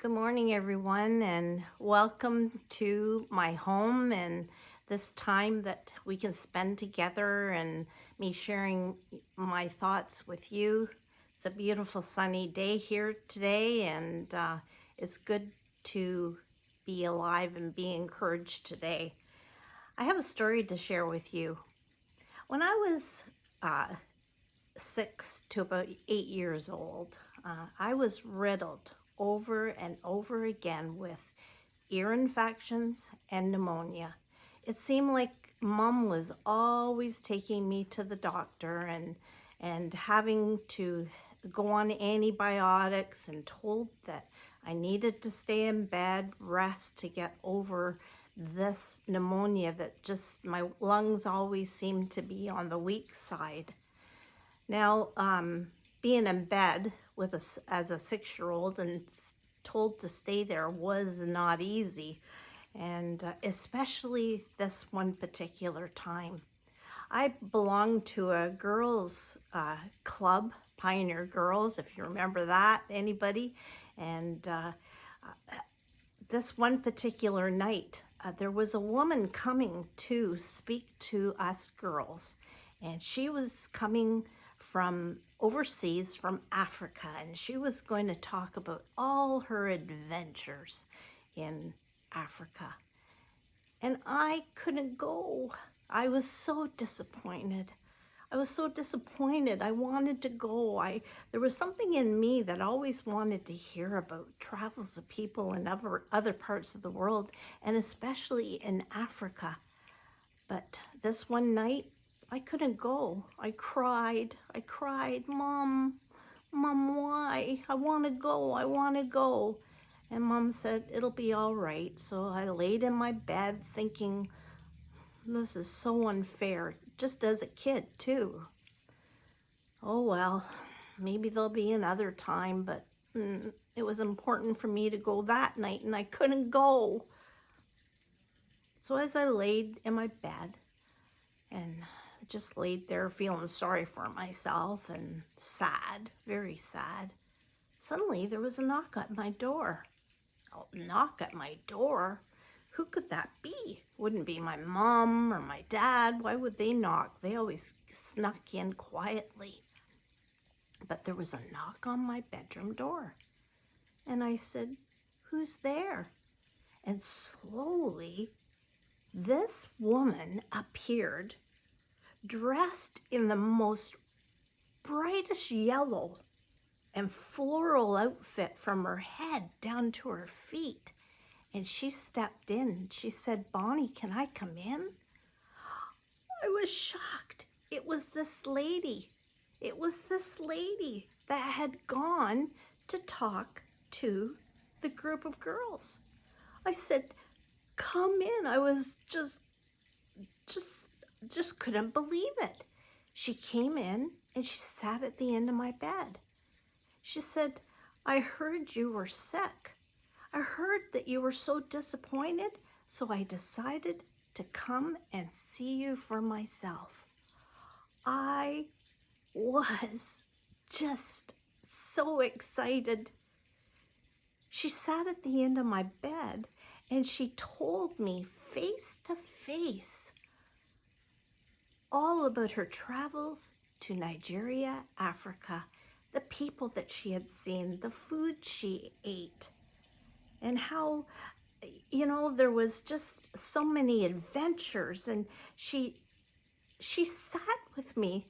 Good morning, everyone, and welcome to my home and this time that we can spend together and me sharing my thoughts with you. It's a beautiful sunny day here today, and it's good to be alive and be encouraged today. I have a story to share with you. When I was 6 to about 8 years old, I was riddled over and over again with ear infections and pneumonia. It seemed like mom was always taking me to the doctor and having to go on antibiotics and told that I needed to stay in bed, rest to get over this pneumonia that just my lungs always seemed to be on the weak side. Now, being in bed with as a 6-year-old and told to stay there was not easy, and especially this one particular time. I belonged to a girls' club, Pioneer Girls, if you remember that, anybody? And this one particular night, there was a woman coming to speak to us girls, and she was coming from overseas, from Africa, and she was going to talk about all her adventures in Africa. And I couldn't go. I was so disappointed. I was so disappointed. I wanted to go. There was something in me that always wanted to hear about travels of people in other parts of the world, and especially in Africa. But this one night, I couldn't go. I cried. Mom, why? I want to go. I want to go. And Mom said, it'll be all right. So I laid in my bed thinking, this is so unfair, just as a kid too. Oh well, maybe there'll be another time, but it was important for me to go that night and I couldn't go. So as I laid in my bed and just laid there feeling sorry for myself and sad, very sad, suddenly there was a knock at my door. A knock at my door? Who could that be? Wouldn't be my mom or my dad. Why would they knock? They always snuck in quietly. But there was a knock on my bedroom door. And I said, who's there? And slowly, this woman appeared dressed in the most brightest yellow and floral outfit from her head down to her feet. And she stepped in. She said, Bonnie, can I come in? I was shocked. It was this lady. It was this lady that had gone to talk to the group of girls. I said, come in. I was just couldn't believe it. She came in and she sat at the end of my bed. She said, I heard you were sick. I heard that you were so disappointed, so I decided to come and see you for myself. I was just so excited. She sat at the end of my bed and she told me face to face all about her travels to Nigeria, Africa, the people that she had seen, the food she ate, and how, there was just so many adventures. And she sat with me.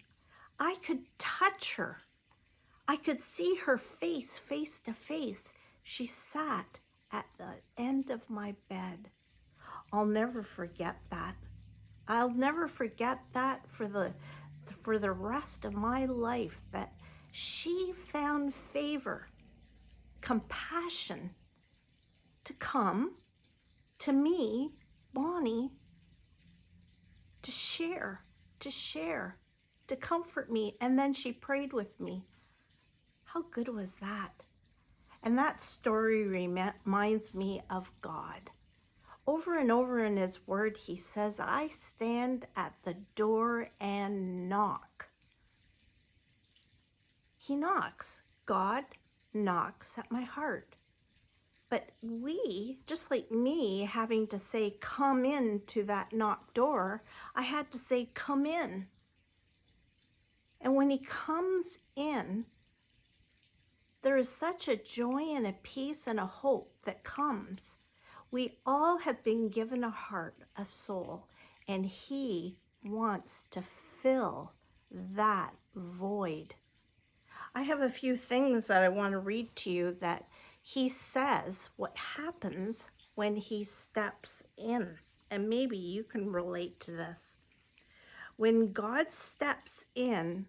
I could touch her. I could see her face to face. She sat at the end of my bed. I'll never forget that. I'll never forget that for the rest of my life, that she found favor, compassion to come to me, Bonnie, to share, to comfort me. And then she prayed with me. How good was that? And that story reminds me of God. Over and over in his word, he says, I stand at the door and knock. He knocks. God knocks at my heart. But we, just like me, having to say, come in to that knocked door, I had to say, come in. And when he comes in, there is such a joy and a peace and a hope that comes. We all have been given a heart, a soul, and he wants to fill that void. I have a few things that I want to read to you that he says what happens when he steps in. And maybe you can relate to this. When God steps in,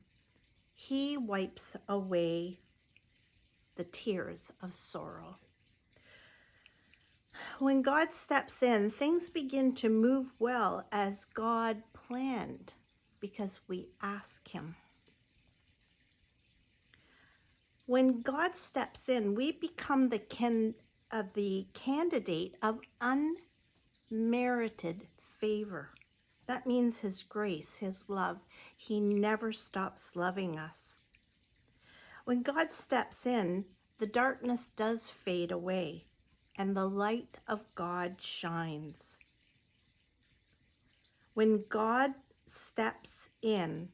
he wipes away the tears of sorrow. When God steps in, things begin to move well as God planned because we ask him. When God steps in, we become the candidate of unmerited favor. That means his grace, his love. He never stops loving us. When God steps in, the darkness does fade away and the light of God shines. When God steps in,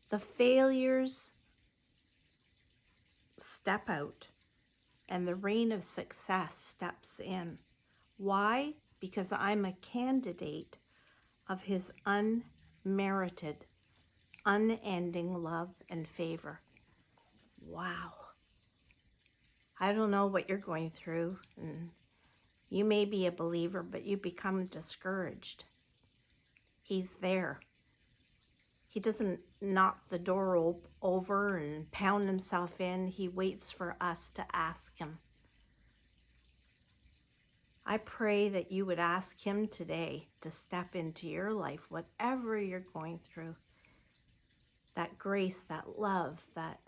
the failures step out and the reign of success steps in. Why? Because I'm a candidate of his unmerited, unending love and favor. Wow. I don't know what you're going through, and you may be a believer, but you become discouraged. He's there. He doesn't knock the door over and pound himself in. He waits for us to ask him. I pray that you would ask him today to step into your life, whatever you're going through. That grace, that love, that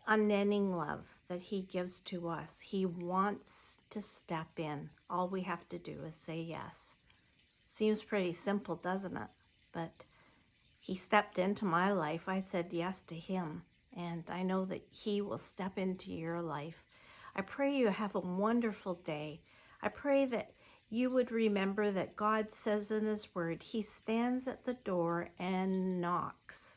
unending love that he gives to us. He wants to step in. All we have to do is say yes. Seems pretty simple, doesn't it? But he stepped into my life. I said yes to him. And I know that he will step into your life. I pray you have a wonderful day. I pray that you would remember that God says in his word, he stands at the door and knocks.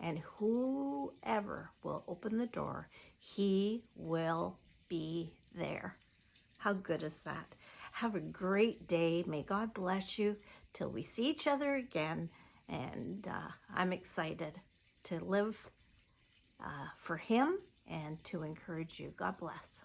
And whoever will open the door, he will be there. How good is that? Have a great day. May God bless you till we see each other again. And I'm excited to live for him and to encourage you. God bless.